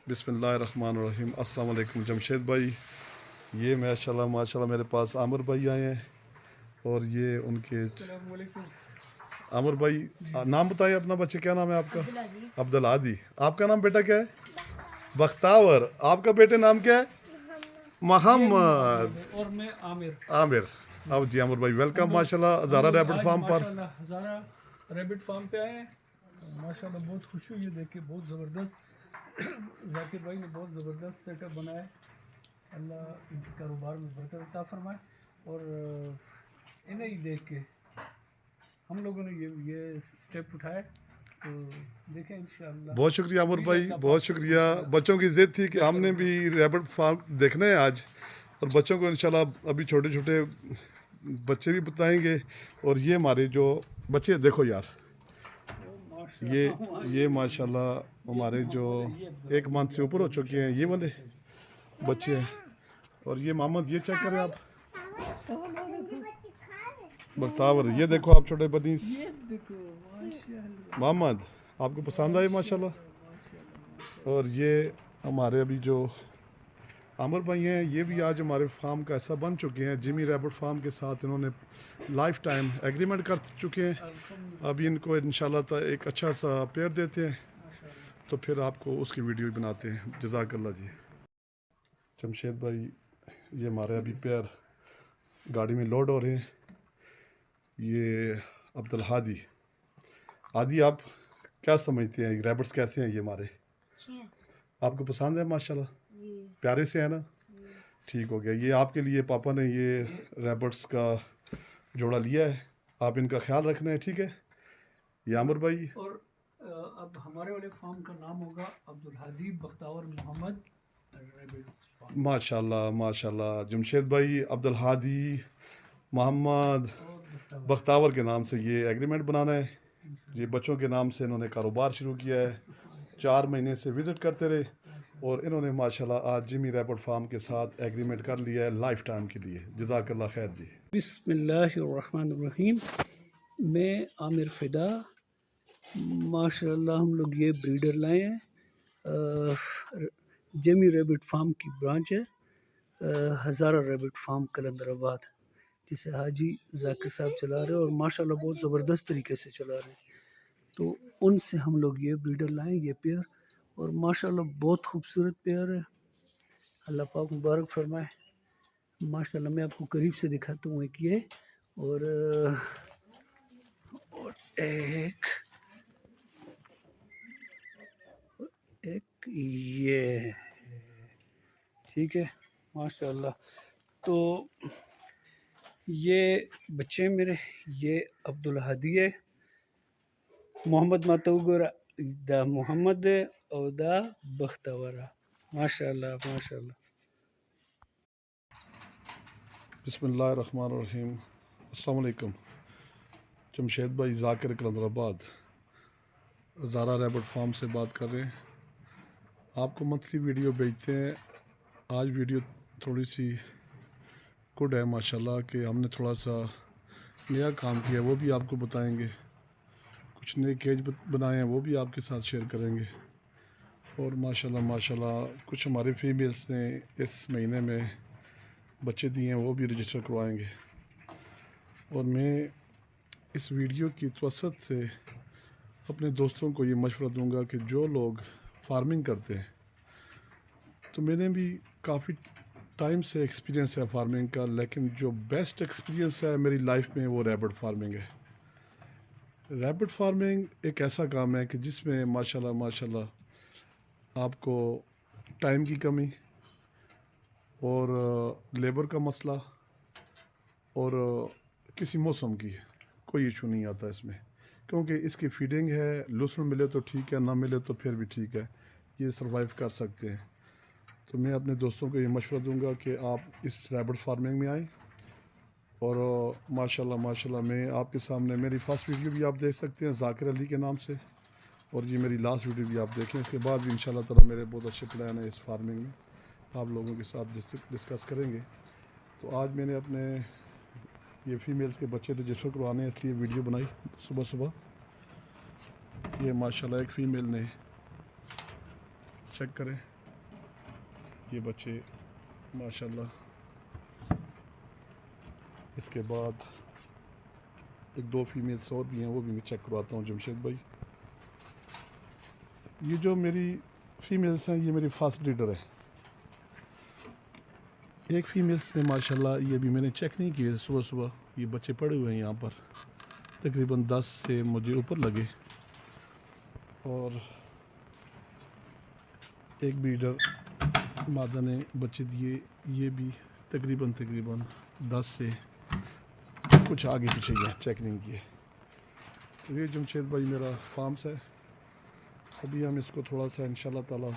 बिस्मिल्लाहिर्रहमानिर्रहीम। अस्सलाम वालेकुम जमशेद भाई। ये माशाल्लाह माशाल्लाह मेरे पास आमिर भाई आए हैं और ये उनके आमिर भाई। नाम बताइए अपना, बच्चे क्या नाम है आपका? अब्दुल हादी। आपका नाम बेटा क्या है? बख्तावर। आपका बेटे नाम क्या है? मोहम्मद। और मैं आमिर। आमिर। अब जी आमिर भाई वेलकम माशाल्लाह हम ज़ारा लोग रैबिट आज फार्म पर। माशाल्लाह ज़ारा रैबिट फार्म पे आए हैं। माशाल्लाह बहुत खुशी हुई है देख के, बहुत ज़बरदस्त जाकिर भाई ने बहुत ज़बरदस्त सेटअप बनाया है। अल्लाह इनके कारोबार में बरकत अता फरमाए। और इन्हें ही देख के हम लोगों ने ये स्टेप उठाया, तो देखें इंशाअल्लाह। बहुत शुक्रिया आमिर उम्मीद है भाई, अल्लाह बहुत पाक से शुक्रिया। इंशाअल्लाह बच्चों की ज़िद थी कि बेहतर हमने होगा। भी रैबिट फार्म देखना है आज, और बच्चों को इंशाल्लाह अभी छोटे छोटे बच्चे भी बताएंगे। और ये हमारे जो बच्चे देखो यार, ओ ये माशाल्लाह ये माशाल्लाह। माशाल्लाह ये हमारे जो मोहम्मद है, ये अब्दुल 1 मंथ हदीब से है, ऊपर अभी हो अभी चुके हैं, ये शाबाशी वाले बताई। बच्चे हैं। और ये मोहम्मद, ये चेक करें आप, बख्तावर। ये देखो आप छोटे बदीस ये देखो माशाल्लाह मोहम्मद, आपको पसंद आए माशाल्लाह। माशाल्लाह माशाल्लाह माशाल्लाह। और ये हमारे अभी जो आमिर भाई हैं, ये भी आज हमारे फार्म का ऐसा बन चुके हैं। जिमी रैबिट फार्म के साथ इन्होंने लाइफ टाइम एग्रीमेंट कर चुके हैं। अभी अल्हम्दुलिल्लाह इनको इंशाल्लाह एक अच्छा सा पेयर देते हैं, माशाल्लाह। तो फिर आपको उसकी वीडियो बनाते हैं। जज़ाकल्लाह जी। जमशेद भाई, ये हमारे अभी पेयर गाड़ी में लोड हो रहे हैं। ये अब्दुल हादी। हादी, आप क्या समझते हैं रैबिट्स कैसे हैं ये हमारे? आपको पसंद है माशाल्लाह? प्यारे से है ना? ठीक हो गया। ये आपके लिए पापा ने ये रैबिट्स का जोड़ा लिया है, आप इनका ख्याल रखना है, ठीक है? ये आमिर भाई। और अब हमारे वाले फार्म का नाम होगा अब्दुल हादी बख्तावर मोहम्मद रैबिट फार्म। माशाल्लाह माशाल्लाह जमशेद भाई, अब्दुल हादी मोहम्मद और बख्तावर बख्तावर के नाम से ये एग्रीमेंट बनाना है। ये इंशाल्लाह बच्चों के नाम से इन्होंने कारोबार शुरू किया है। 4 महीने से विज़िट करते रहे माशाल्लाह। और इन्होंने माशाल्लाह आज जिमी रैबिट फार्म के साथ एग्रीमेंट कर लिया है लाइफ टाइम के लिए। जज़ाकल्लाह खैर जी। बिस्मिल्लाहिर्रहमानिर्रहीम। मैं आमिर फ़िदा। माशाल्लाह हम लोग ये ब्रीडर लाए हैं, जेमी रैबिट फार्म की ब्रांच है, हज़ारा रैबिट फार्म कलंदराबाद, जिसे हाजी जाकिर साहब चला रहे हैं और माशाल्लाह बहुत ज़बरदस्त तरीके से चला रहे हैं। तो उनसे हम लोग ये ब्रीडर लाए, ये पेयर, और माशाल्लाह बहुत खूबसूरत पेयर है। अल्लाह पाक मुबारक फरमाए। माशाल्लाह मैं आपको करीब से दिखाता हूँ एक ये, और एक एक ये है, ठीक है माशाल्लाह। तो ये बच्चे मेरे, ये अब्दुल हादी है, मोहम्मद मातूगर दा मोहम्मद और दा बख्तावरा। माशाल्लाह माशाल्लाह। बिस्मिल्लाहिर्रहमानिर्रहीम। अस्सलाम वालेकुम। जमशेद भाई जाकिर कलंदराबाद, ज़ारा रैबिट फार्म से बात कर रहे हैं। आपको मंथली वीडियो भेजते हैं। आज वीडियो थोड़ी सी गुड है माशाल्लाह, कि हमने थोड़ा सा नया काम किया, वो भी आपको बताएंगे। कुछ नए केज बनाए हैं, वो भी आपके साथ शेयर करेंगे। और माशाल्लाह माशाल्लाह कुछ हमारे फीमेल्स ने इस महीने में बच्चे दिए हैं, वो भी रजिस्टर करवाएंगे। और मैं इस वीडियो की तवसत से अपने दोस्तों को ये मशवरा दूंगा कि जो लोग फार्मिंग करते हैं, तो मैंने भी काफ़ी टाइम से एक्सपीरियंस है फार्मिंग का, लेकिन जो बेस्ट एक्सपीरियंस है मेरी लाइफ में वो रैबिट फार्मिंग है। रैबिट फार्मिंग एक ऐसा काम है कि जिसमें माशाल्लाह माशाल्लाह आपको टाइम की कमी और लेबर का मसला और किसी मौसम की कोई इशू नहीं आता इसमें, क्योंकि इसकी फीडिंग है। लूसन मिले तो ठीक है, ना मिले तो फिर भी ठीक है, ये सर्वाइव कर सकते हैं। तो मैं अपने दोस्तों को ये मशवरा दूंगा कि आप इस रैबिट फार्मिंग में आएँ। और माशाल्लाह माशाल्लाह मैं आपके सामने मेरी फ़र्स्ट वीडियो भी आप देख सकते हैं जाकिर अली के नाम से, और ये मेरी लास्ट वीडियो भी आप देखें। इसके बाद भी इंशाल्लाह ताला मेरे बहुत अच्छे प्लान है इस फार्मिंग में, आप लोगों के साथ डिस्कस करेंगे। तो आज मैंने अपने ये फ़ीमेल्स के बच्चे रजिस्टर करवाने हैं, इसलिए वीडियो बनाई सुबह सुबह। ये माशाल्लाह एक फ़ीमेल ने, चेक करें। ये बच्चे माशाल्लाह। इसके बाद एक दो फीमेल्स और भी हैं, वो भी मैं चेक करवाता हूँ जमशेद भाई। ये जो मेरी फीमेल्स हैं ये मेरी फास्ट ब्रीडर है। एक फीमेल्स ने माशाल्लाह, ये भी मैंने चेक नहीं किए सुबह सुबह, ये बच्चे पड़े हुए हैं यहाँ पर, तकरीबन 10 से मुझे ऊपर लगे। और एक ब्रीडर मादा ने बच्चे दिए, ये भी तकरीबन 10 से कुछ आगे पीछे ही है, चेक नहीं किए। तो ये जमशेद भाई मेरा फार्म्स है। अभी हम इसको थोड़ा सा इंशाल्लाह ताला,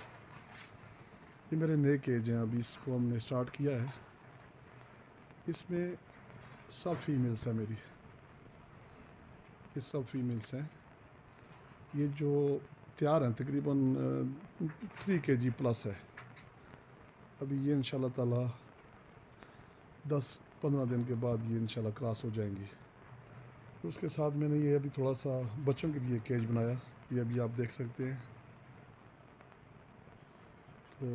ये मेरे नए केज हैं, अभी इसको हमने स्टार्ट किया है। इसमें सब फीमेल्स हैं मेरी, ये सब फीमेल्स हैं। ये जो तैयार हैं तकरीबन 3 kg प्लस है। अभी ये इंशाल्लाह ताला 10-15 दिन के बाद ये इंशाल्लाह क्रॉस हो जाएंगी। उसके साथ मैंने ये अभी थोड़ा सा बच्चों के लिए केज बनाया, ये अभी आप देख सकते हैं। तो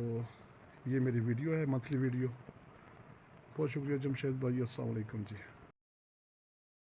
ये मेरी वीडियो है, मंथली वीडियो। बहुत शुक्रिया जमशेद भाई, अस्सलाम वालेकुम जी।